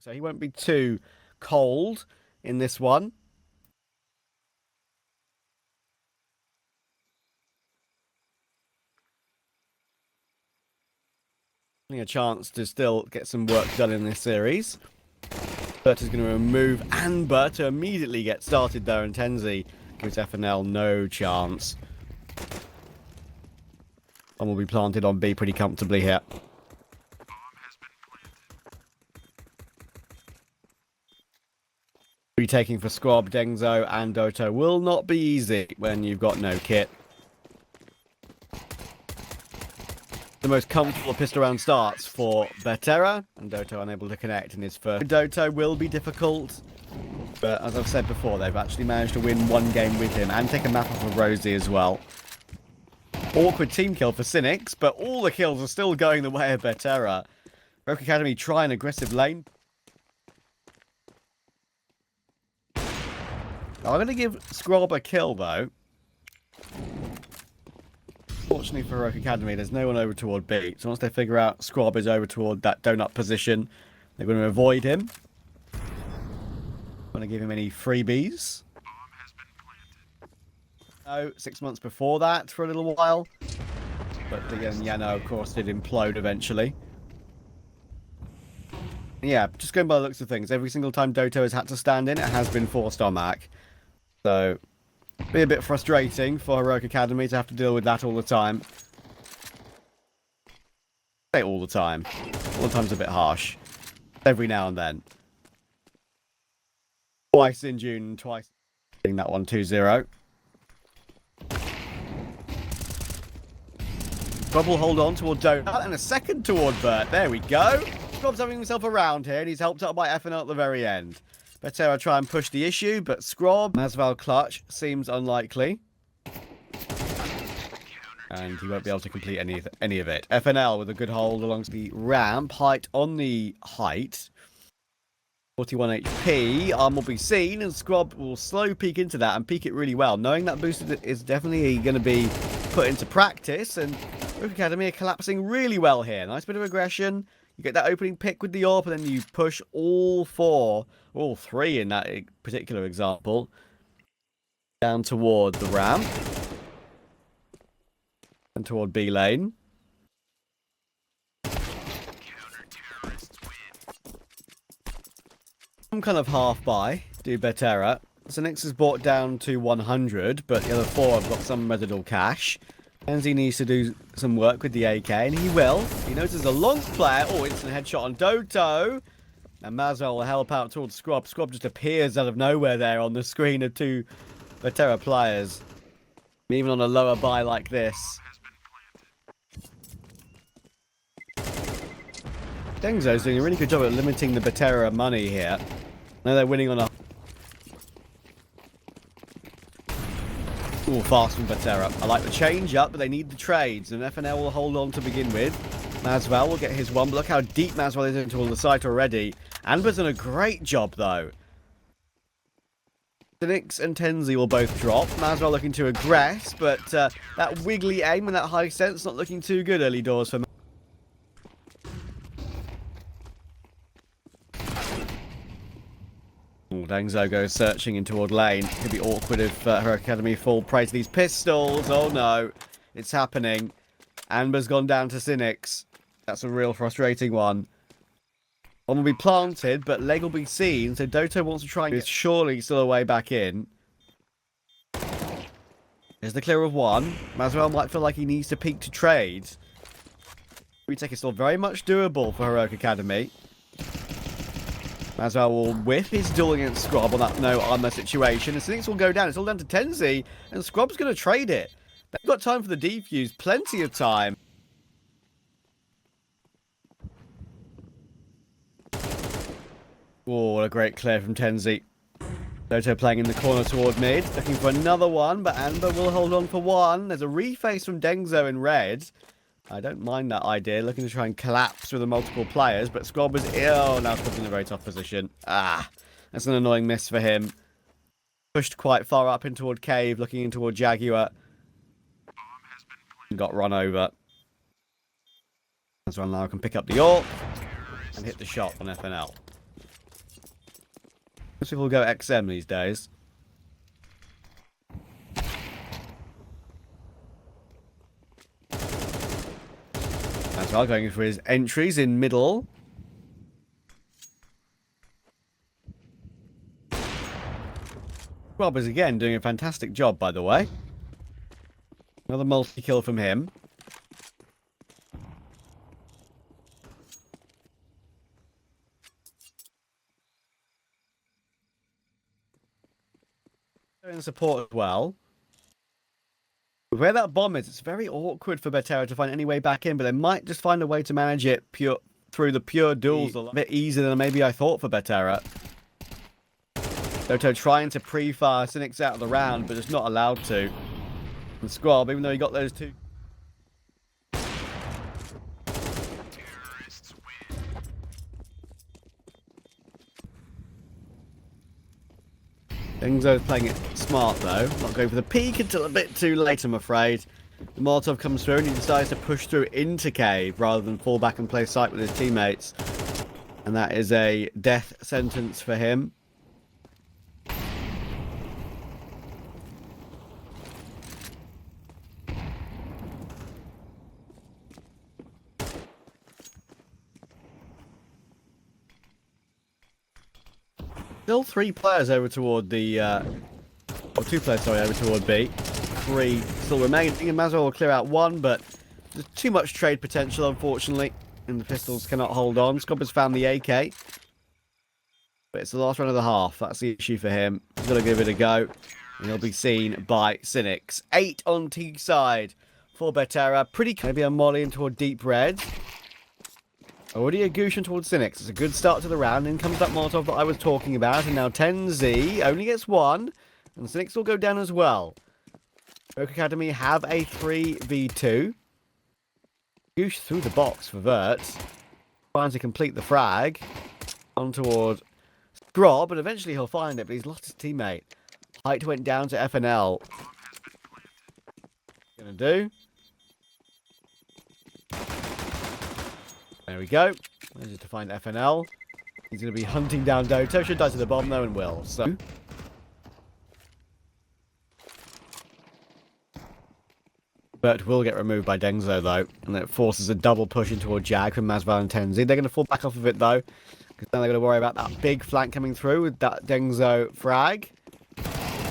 So he won't be too cold in this one. A chance to still get some work done in this series. Bert is going to remove Amber to immediately get started there, and Tenzi gives FNL no chance. And will be planted on B pretty comfortably here. Retaking for Squab, Dengzo, and Doto will not be easy when you've got no kit. The most comfortable pistol round starts for Betera, and Doto unable to connect in his first. Doto will be difficult, but as I've said before, they've actually managed to win one game with him and take a map off of Rosie as well. Awkward team kill for Cynics, but all the kills are still going the way of Betera. Rogue Academy try an aggressive lane. I'm going to give Scrob a kill, though. Fortunately for Rogue Academy, there's no one over toward B. So once they figure out Scrob is over toward that donut position, they're going to avoid him. Want to give him any freebies. No, 6 months before that for a little while. But again, Yano, of course, did implode eventually. Yeah, just going by the looks of things, every single time Doto has had to stand in, it has been 4-star Mac. So, be a bit frustrating for Heroic Academy to have to deal with that all the time. Say all the time. All the time's a bit harsh. Every now and then. Twice in June, twice. Getting that one 2-0. Bob will hold on toward Donut and a second toward Bert. There we go. Bob's having himself around here and he's helped out by FNL at the very end. Betera try and push the issue, but Scrob, Masval clutch seems unlikely. And he won't be able to complete any of it. FNL with a good hold along the ramp, height on the height. 41 HP, arm will be seen, and Scrob will slow peek into that and peek it really well, knowing that boost is definitely going to be put into practice, and Rogue Academy are collapsing really well here. Nice bit of aggression. You get that opening pick with the AWP, and then you push all three in that particular example, down toward the ramp and toward B lane. Some kind of half buy, do Betera. Cynics is brought down to 100, but the other four have got some residual cash. Enzi needs to do some work with the AK, and he will. He notices a long player. Oh, instant headshot on Doto. And Mazwell will help out towards Scrob. Scrob just appears out of nowhere there on the screen of two Betera players. Even on a lower buy like this. Dengzo's doing a really good job at limiting the Betera money here. Now they're winning on a... Ooh, fast from Betera. I like the change up, but they need the trades, and FNL will hold on to begin with. Masval will get his one, but look how deep Masval is into all the site already. Amber's done a great job, though. Cynics and Tenzi will both drop. Masval looking to aggress, but that wiggly aim and that high sense not looking too good early doors for Dengzo goes searching in toward lane. Could be awkward if her academy fall prey to these pistols. Oh no, it's happening. Amber's gone down to Cynics. That's a real frustrating one. One will be planted, but leg will be seen. So Doto wants to try and get surely still a way back in. There's the clear of one. Maswell might feel like he needs to peek to trade. Retake is still very much doable for Heroic Academy. Maswell will whiff his duel against Scrob on that no armor situation. And Cynics will go down. It's all down to Tenzi. And Scrob's going to trade it. They've got time for the defuse. Plenty of time. Oh, what a great clear from Tenzi. Doto playing in the corner toward mid. Looking for another one, but Amber will hold on for one. There's a reface from Dengzo in red. I don't mind that idea. Looking to try and collapse with the multiple players, but Scrob is ill. Now Scrob's in a very tough position. Ah, that's an annoying miss for him. Pushed quite far up in toward Cave, looking in toward Jaguar. Got run over. As well now can pick up the AWP and hit the shot on FNL. Most people go XM these days. As well, going for his entries in middle. Rob is again doing a fantastic job, by the way. Another multi-kill from him. In support as well. Where that bomb is, it's very awkward for Betera to find any way back in, but they might just find a way to manage it through the pure duels a bit easier than maybe I thought for Betera. Doto trying to pre-fire Cynics out of the round, but just not allowed to. And Squab, even though he got those two. Dengzo's playing it smart though, not going for the peak until a bit too late, I'm afraid. The Molotov comes through and he decides to push through into cave rather than fall back and play sight with his teammates. And that is a death sentence for him. Still 3 players over toward the, or 2 players, sorry, over toward B. 3 still remaining, and Mazur will clear out 1, but there's too much trade potential, unfortunately, and the pistols cannot hold on. Scob has found the AK, but it's the last round of the half. That's the issue for him. He's got to give it a go, and he'll be seen by Cynics. 8 on T side for Betera. Pretty, maybe a molly in toward deep red. Already a Gushin towards Cynics. It's a good start to the round. In comes that Molotov that I was talking about. And now 10Z only gets 1. And Cynics will go down as well. Rogue Academy have a 3v2. Goosh through the box for Vert. Trying to complete the frag. On toward Scrob. And eventually he'll find it. But he's lost his teammate. Height went down to FNL. Gonna do. There we go. Manages to find FNL. He's going to be hunting down Doto. Should die to the bomb though and will. So. Bert will get removed by Dengzo though. And that forces a double push into a Jag from Masval and Tenzi. They're going to fall back off of it though. Because now they're going to worry about that big flank coming through with that Dengzo frag. He's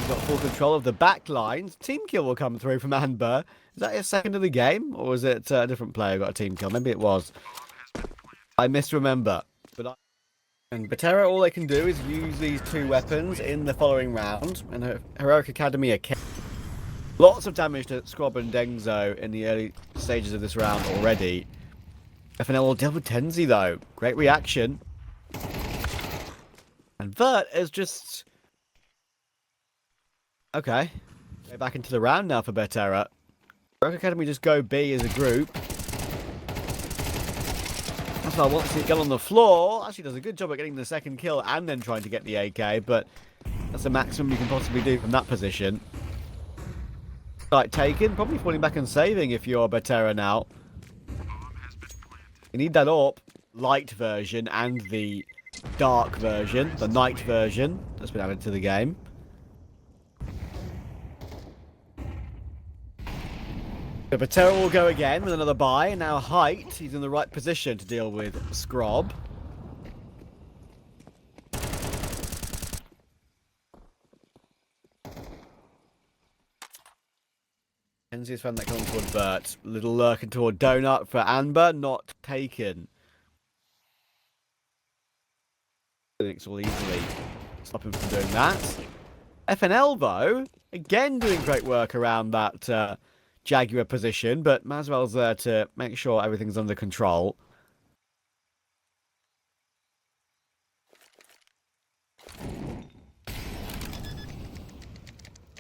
got full control of the back lines. Team kill will come through from Amber. Is that his second of the game? Or was it a different player who got a team kill? Maybe it was. I misremember, and Betera, all they can do is use these 2 weapons in the following round, and Heroic Academy are lots of damage to Squab and Dengzo in the early stages of this round already. FNL will deal with Tenzi though, great reaction, and Vert is just okay. Back into the round now for Betera. Heroic Academy just go B as a group. Masval wants to get on the floor. Actually does a good job at getting the second kill and then trying to get the AK, but that's the maximum you can possibly do from that position. Site taken, probably falling back and saving if you're Betera now. You need that AWP light version and the dark version, the night version that's been added to the game. So Betera will go again with another buy. Now Height, he's in the right position to deal with Scrob. Tenzi's found that coming toward Bert. Little lurking toward Donut for Amber, not taken. Phoenix will easily stop him from doing that. FNL though, again doing great work around that Jaguar position, but Masval's there to make sure everything's under control.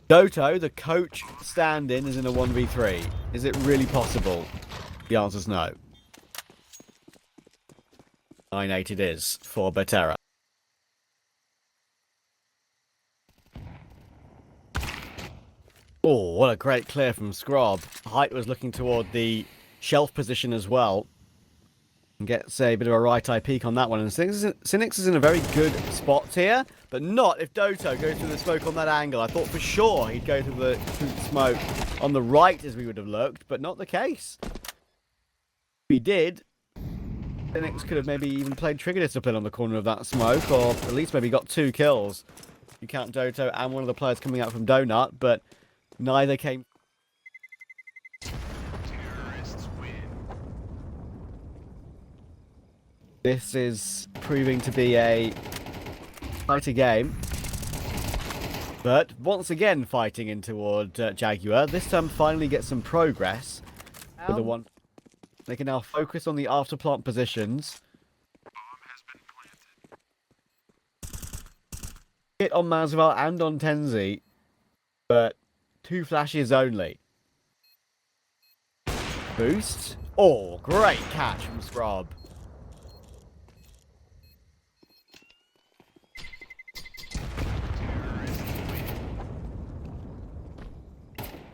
Doto, the coach stand-in, is in a 1v3. Is it really possible? The answer's no. 9-8 it is for Betera. Oh, what a great clear from Scrob. Height was looking toward the shelf position as well. Gets a bit of a right-eye peek on that one. And Cynics is in a very good spot here, but not if Doto goes through the smoke on that angle. I thought for sure he'd go through the smoke on the right as we would have looked, but not the case. If he did, Cynics could have maybe even played trigger discipline on the corner of that smoke, or at least maybe got 2 kills. You count Doto and one of the players coming out from Donut, but neither came. This is proving to be a fighter game. But once again fighting in toward Jaguar. This time finally get some progress. With the one. They can now focus on the after-plant positions. Hit on Masval and on Tenzi. But 2 flashes only. Boost. Oh, great catch from Scrub.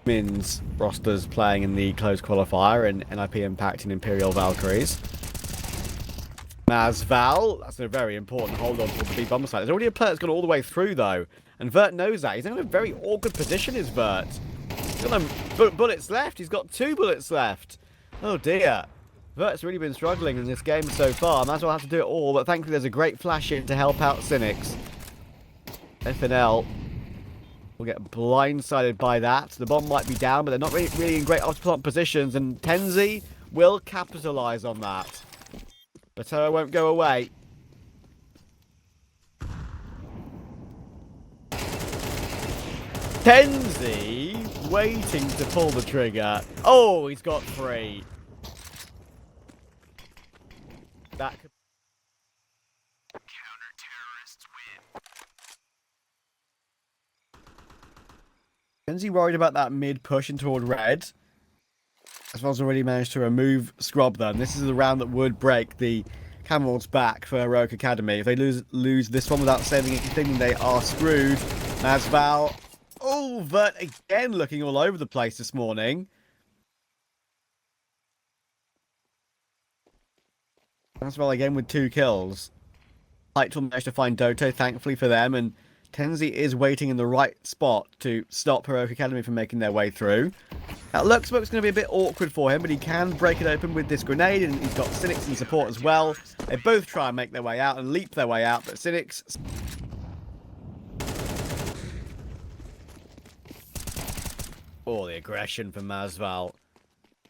Min's rosters playing in the closed qualifier and NIP Impact and Imperial Valkyries. Masval, that's a very important hold on for the B bomber side. There's already a player that's gone all the way through though, and Vert knows that. He's in a very awkward position, is Vert. He's got no bullets left. He's got 2 bullets left. Oh dear. Vert's really been struggling in this game so far. Masval has to do it all, but thankfully there's a great flash in to help out Cynics. FNL will get blindsided by that. The bomb might be down, but they're not really in great after-plant positions, and Tenzi will capitalise on that. Betera won't go away. Tenzi waiting to pull the trigger. Oh, he's got 3. That could... Tenzi worried about that mid push in toward red. As well as already managed to remove Scrub then. This is the round that would break the Camel's back for Heroic Academy. If they lose this one without saving anything, they are screwed. Masval. Oh, Vert again looking all over the place this morning. Masval again with 2 kills. Light will manage to find Doto, thankfully for them, and Tenzi is waiting in the right spot to stop Heroic Academy from making their way through. Now, Luxburg's going to be a bit awkward for him, but he can break it open with this grenade, and he's got Cynics in support as well. They both try and make their way out and leap their way out, but Cynics... Oh, the aggression from Masval.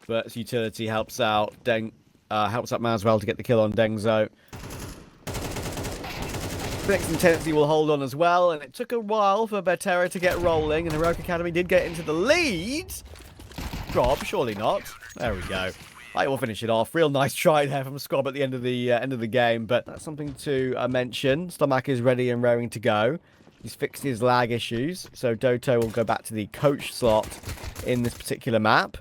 Vert's utility helps out Masval to get the kill on Dengzo. Cynics and Tenzi will hold on as well, and it took a while for Betera to get rolling, and Heroic Academy did get into the lead. Scrub, surely not. There we go. I will finish it off. Real nice try there from Scrub at the end of the game, but that's something to mention. Stomach is ready and raring to go. He's fixed his lag issues, so Doto will go back to the coach slot in this particular map.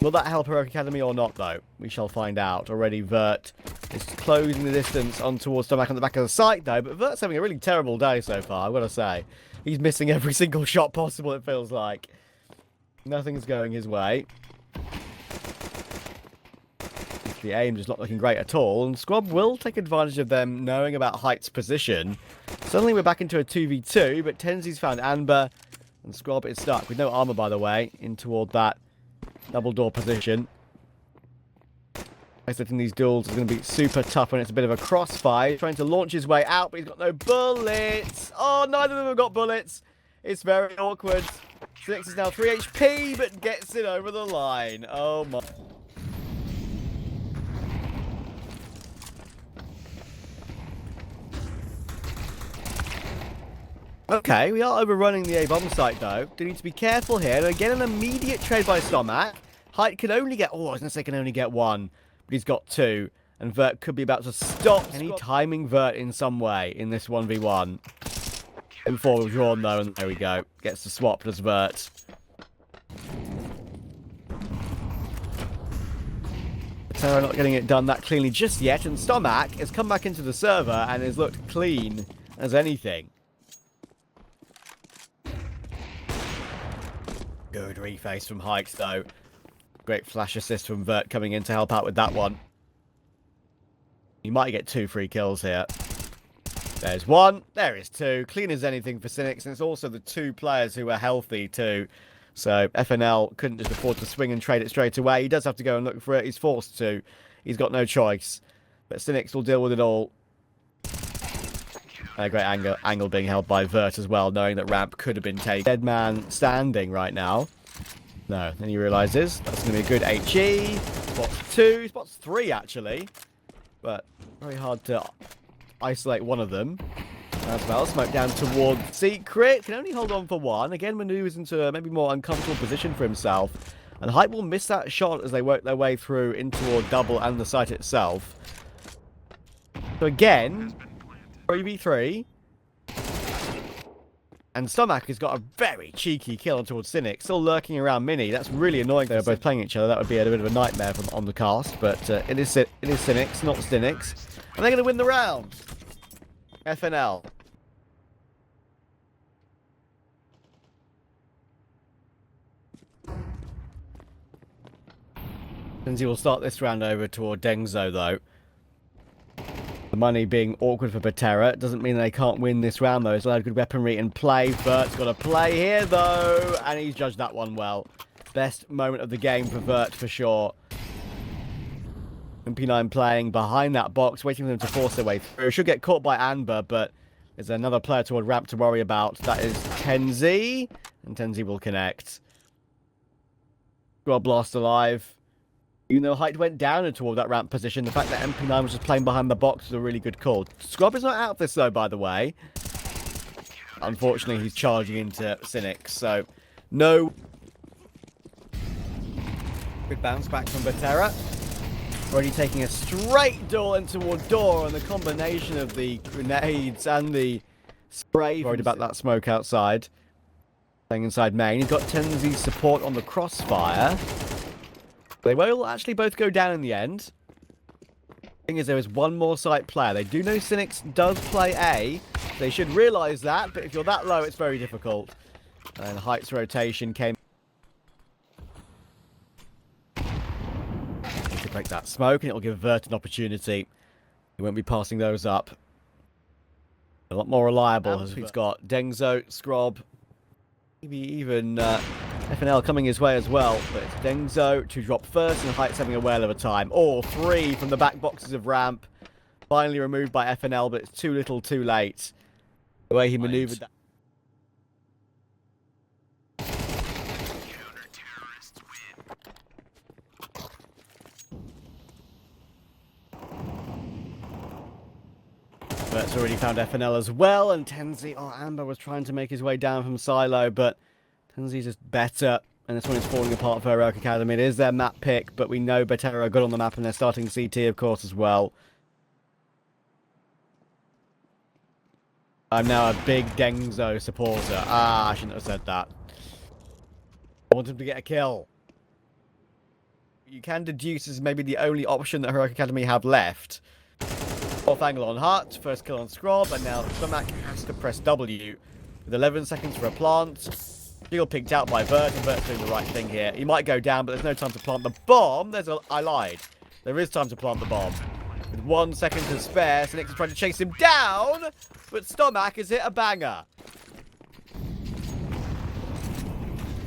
Will that help Heroic Academy or not, though? We shall find out. Already Vert is closing the distance on towards Stomach on the back of the site, though. But Vert's having a really terrible day so far, I've got to say. He's missing every single shot possible, it feels like. Nothing's going his way. The aim is not looking great at all. And Scrub will take advantage of them knowing about Height's position. Suddenly we're back into a 2v2, but Tenzi's found Amber. And Scrub is stuck with no armor, by the way, in toward that double door position. Isolating these duels is going to be super tough when it's a bit of a crossfire. He's trying to launch his way out, but he's got no bullets. Oh, neither of them have got bullets. It's very awkward. Cynics is now 3 HP, but gets it over the line. Oh my. Okay, we are overrunning the A-bomb site, though. Do need to be careful here. And again, an immediate trade by Stomach. Height can only get... Oh, I was going to say can only get 1. But he's got 2. And Vert could be about to stop any timing Vert in some way in this 1v1. Before we're drawn, though, and there we go. Gets the swap as Vert. Betera not getting it done that cleanly just yet. And Stomach has come back into the server and has looked clean as anything. Good reface from Hikes, though. Great flash assist from Vert coming in to help out with that one. You might get 2 free kills here. There's 1. There is 2. Clean as anything for Cynics. And it's also the 2 players who are healthy too. So FNL couldn't just afford to swing and trade it straight away. He does have to go and look for it. He's forced to. He's got no choice. But Cynics will deal with it all. And a great angle being held by Vert as well, knowing that ramp could have been taken. Dead man standing right now. No, then he realizes that's going to be a good HE. Spots 2, spots 3 actually. But very hard to isolate one of them. As well, smoke down towards Secret. Can only hold on for 1. Again, maneuvers into a maybe more uncomfortable position for himself. And Hype will miss that shot as they work their way through into toward double and the site itself. So again, 3v3. And Stomach has got a very cheeky kill towards Cynic. Still lurking around Mini. That's really annoying. They're both playing each other. That would be a bit of a nightmare on the cast. But it is Cynics, not Cynics. And they're going to win the round. FNL. Tenzi will start this round over toward Dengzo, though. The money being awkward for Betera doesn't mean they can't win this round, though. He's allowed good weaponry in play. Vert's got a play here, though, and he's judged that one well. Best moment of the game for Vert, for sure. MP9 playing behind that box, waiting for them to force their way through. Should get caught by Amber, but there's another player toward ramp to worry about. That is Tenzi, and Tenzi will connect. Squad Blast alive. Even though height went down toward that ramp position, the fact that MP9 was just playing behind the box was a really good call. Scrub is not out of this, though, by the way. Unfortunately, he's charging into Cynic, so no. Good bounce back from Betera. Already taking a straight door into toward door, and the combination of the grenades and the spray. Worried about that smoke outside. Playing inside main. He's got Tenzi's support on the crossfire. They will actually both go down in the end. The thing is, there is one more site player. They do know Cynics does play A. They should realise that, but if you're that low, it's very difficult. And Height's rotation came. To break that smoke, and it'll give Vert an opportunity. He won't be passing those up. A lot more reliable as he's got Dengzo, Scrob, maybe even FNL coming his way as well, but it's Dengzo to drop first, and Height's having a whale of a time. All 3 from the back boxes of ramp. Finally removed by FNL, but it's too little, too late. The way he maneuvered that. Bert's already found FNL as well, and Tenzi, Amber was trying to make his way down from Silo, but Tenzi's just better, and this one is falling apart for Heroic Academy. It is their map pick, but we know Betera are good on the map, and they're starting CT, of course, as well. I'm now a big Dengzo supporter. I shouldn't have said that. I want him to get a kill. You can deduce as maybe the only option that Heroic Academy have left. Off angle on Hut, first kill on Scrob, and now Stomach has to press W. With 11 seconds for a plant. Shield picked out by Vert, and Vert's doing the right thing here. He might go down, but there's no time to plant the bomb. I lied. There is time to plant the bomb. With 1 second to spare, Cynics is trying to chase him down, but Stomach has hit a banger.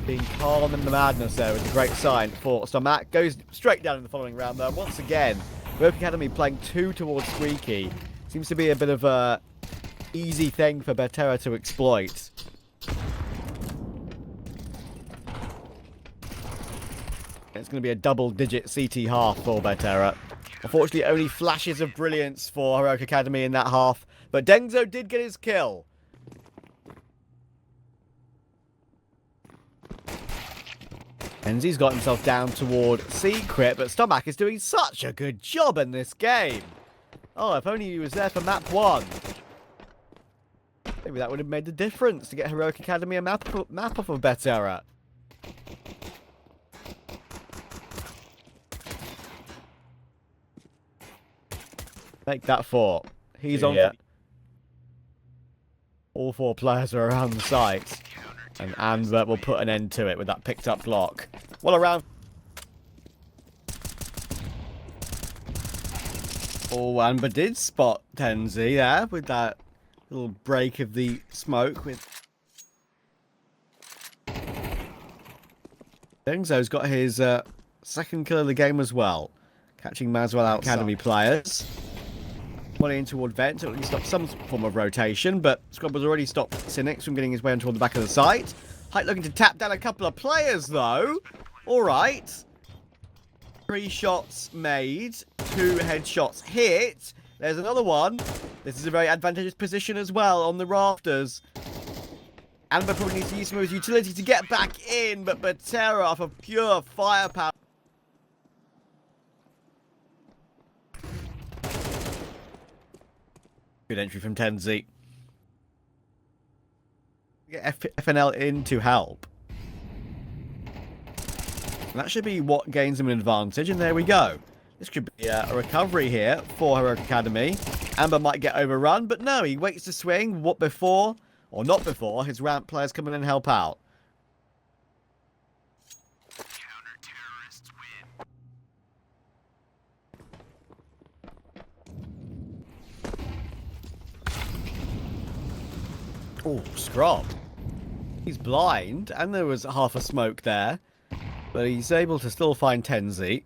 Being calm in the madness there is a great sign for Stomach. Goes straight down in the following round, though. Once again, Heroic Academy playing 2 towards Squeaky. Seems to be a bit of a easy thing for Betera to exploit. It's going to be a double-digit CT half for Betera. Unfortunately, only flashes of brilliance for Heroic Academy in that half. But Dengzo did get his kill. Enzi's got himself down toward Secret, but Stomach is doing such a good job in this game. Oh, if only he was there for map 1. Maybe that would have made the difference to get Heroic Academy a map off of Betera. Make that 4. He's on. All 4 players are around the site. And Amber will put an end to it with that picked up block. Well, around. Oh, Amber did spot Tenzi there with that little break of the smoke with... Dengzo's got his second kill of the game as well. Catching Maswell out Academy players. One in toward Vent to at least stop some form of rotation, but Scrub has already stopped Cynics from getting his way toward the back of the site. Height looking to tap down a couple of players though. Alright. 3 shots made. 2 headshots hit. There's another one. This is a very advantageous position as well on the rafters. Amber probably needs to use some of his utility to get back in, but Betera off of pure firepower. Good entry from Tenzi. Get FNL in to help. And that should be what gains him an advantage, and there we go. This could be a recovery here for Heroic Academy. Amber might get overrun, but no, he waits to swing. What before, or not before, his ramp players come in and help out. Oh, Scrub. He's blind, and there was half a smoke there. But he's able to still find Tenzi.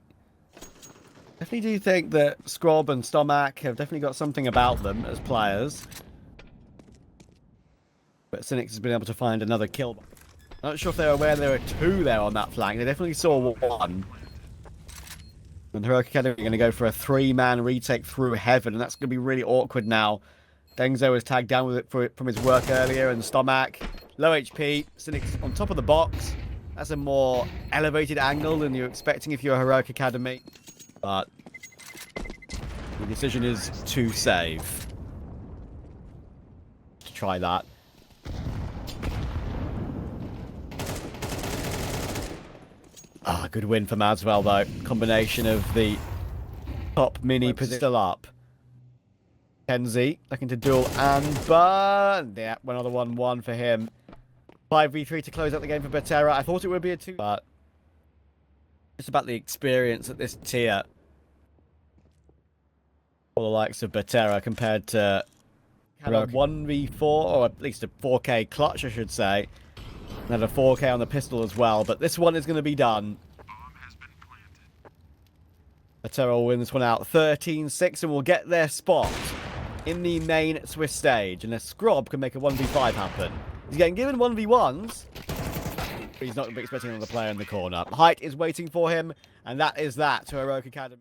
Definitely do think that Scrub and Stomach have definitely got something about them as players. But Cynics has been able to find another kill. I'm not sure if they're aware there were 2 there on that flank. They definitely saw 1. And Heroic Academy are going to go for a 3-man retake through Heaven, and that's going to be really awkward now. Dengzo was tagged down with it from his work earlier, and Stomach, low HP, Cynics on top of the box. That's a more elevated angle than you're expecting if you're a Heroic Academy. But the decision is to save. Let's try that. Ah, good win for Maswell though. Combination of the top mini position still up. Kenzie looking to duel Amber. Yeah, another 1-1 for him. 5v3 to close out the game for Betera. I thought it would be a 2, but it's about the experience at this tier for the likes of Betera compared to a 1v4, or at least a 4K clutch, I should say. And a 4K on the pistol as well, but this one is going to be done. Betera will win this one out 13-6 and will get their spot in the main Swiss stage, unless Scrub can make a 1v5 happen. He's getting given 1v1s, but he's not expecting another player in the corner. Height is waiting for him, and that is that to Heroic Academy.